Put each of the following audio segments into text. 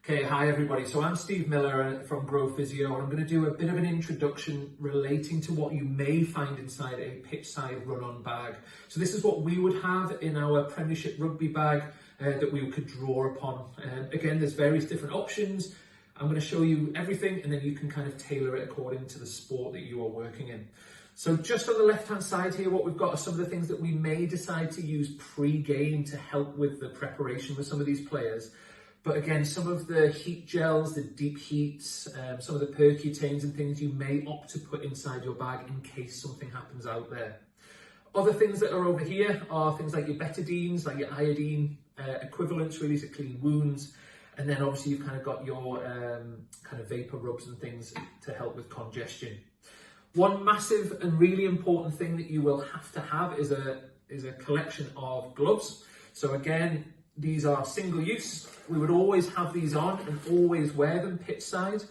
Okay, hi everybody. So I'm Steve Miller from Grow Physio, and I'm going to do a bit of an introduction relating to what you may find inside a pitch-side run-on bag. So this is what we would have in our premiership rugby bag that we could draw upon. Again, there's various different options. I'm going to show you everything, and then you can kind of tailor it according to the sport that you are working in. So just on the left-hand side here, what we've got are some of the things that we may decide to use pre-game to help with the preparation with some of these players. But again, some of the heat gels, the deep heats, some of the percutanes and things you may opt to put inside your bag in case something happens out there. Other things that are over here are things like your betadines, like your iodine equivalents really to clean wounds. And then obviously you've kind of got your kind of vapor rubs and things to help with congestion. One massive and really important thing that you will have to have is a collection of gloves. So again, these are single use. We would always have these on and always wear them pitch side.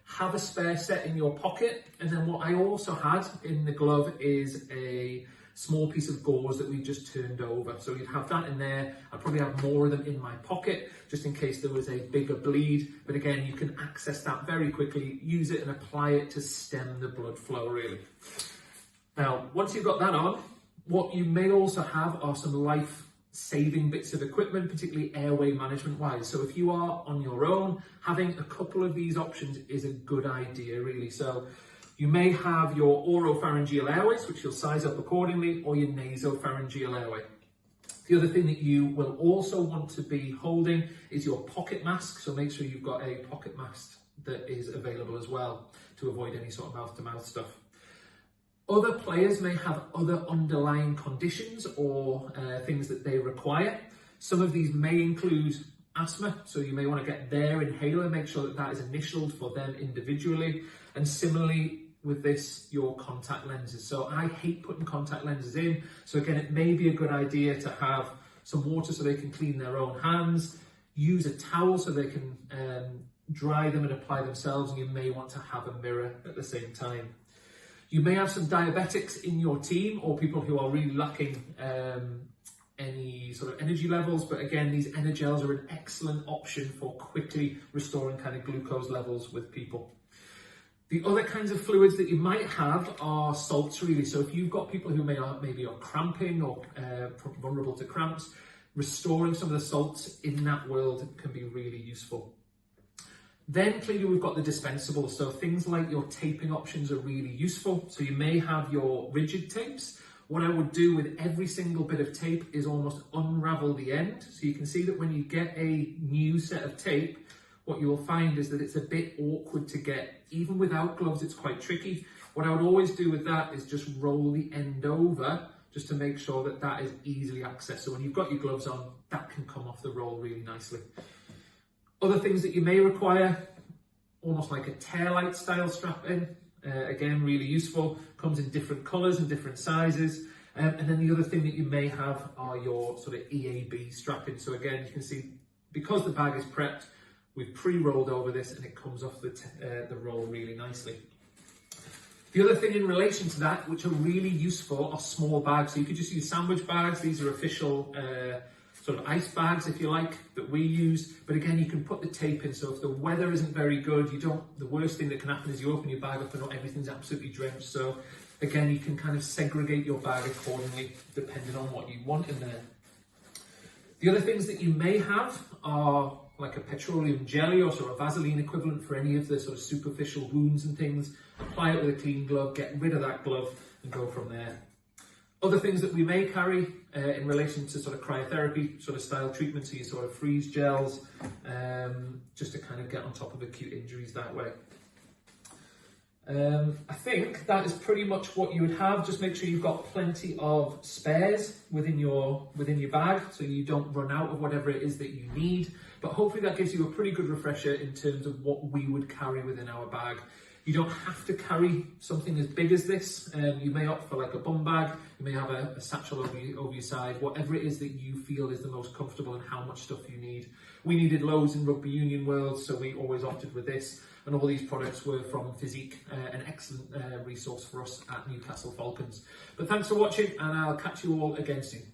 Have a spare set in your pocket. And then what I also had in the glove is a small piece of gauze that we just turned over. So you'd have that in there. I'd probably have more of them in my pocket just in case there was a bigger bleed. But again, you can access that very quickly, use it and apply it to stem the blood flow really. Now, once you've got that on, what you may also have are some life-saving bits of equipment, particularly airway management wise. So if you are on your own, having a couple of these options is a good idea really. So you may have your oropharyngeal airways, which you'll size up accordingly, or your nasopharyngeal airway. The other thing that you will also want to be holding is your pocket mask. So make sure you've got a pocket mask that is available as well to avoid any sort of mouth-to-mouth stuff. Other players may have other underlying conditions or things that they require. Some of these may include asthma, so you may want to get their inhaler, make sure that that is initialed for them individually. And similarly with this, your contact lenses. So I hate putting contact lenses in. So again, it may be a good idea to have some water so they can clean their own hands, use a towel so they can dry them and apply themselves, and you may want to have a mirror at the same time. You may have some diabetics in your team or people who are really lacking any sort of energy levels, but again, these energels are an excellent option for quickly restoring kind of glucose levels with people. The other kinds of fluids that you might have are salts really. So if you've got people who maybe are cramping or vulnerable to cramps, restoring some of the salts in that world can be really useful. Then clearly we've got the dispensables. So things like your taping options are really useful. So you may have your rigid tapes. What I would do with every single bit of tape is almost unravel the end. So you can see that when you get a new set of tape, what you will find is that it's a bit awkward to get. Even without gloves, it's quite tricky. What I would always do with that is just roll the end over just to make sure that that is easily accessed. So when you've got your gloves on, that can come off the roll really nicely. Other things that you may require, almost like a taillight style strap in. Again, really useful, comes in different colours and different sizes. And then the other thing that you may have are your sort of EAB strapping. So again, you can see, because the bag is prepped, we've pre-rolled over this and it comes off the roll really nicely. The other thing in relation to that, which are really useful, are small bags. So you could just use sandwich bags. These are official sort of ice bags, if you like, that we use. But again, you can put the tape in. So if the weather isn't very good, the worst thing that can happen is you open your bag up and not everything's absolutely drenched. So again, you can kind of segregate your bag accordingly, depending on what you want in there. The other things that you may have are like a petroleum jelly or sort of Vaseline equivalent for any of the sort of superficial wounds and things. Apply it with a clean glove, get rid of that glove and go from there. Other things that we may carry in relation to sort of cryotherapy sort of style treatment, so you sort of freeze gels, just to kind of get on top of acute injuries that way. I think that is pretty much what you would have. Just make sure you've got plenty of spares within your bag so you don't run out of whatever it is that you need. But hopefully that gives you a pretty good refresher in terms of what we would carry within our bag. You don't have to carry something as big as this. You may opt for like a bum bag. You may have a satchel over your side, whatever it is that you feel is the most comfortable and how much stuff you need. We needed loads in rugby union world, so we always opted with this. And all these products were from Physique, an excellent resource for us at Newcastle Falcons. But thanks for watching, and I'll catch you all again soon.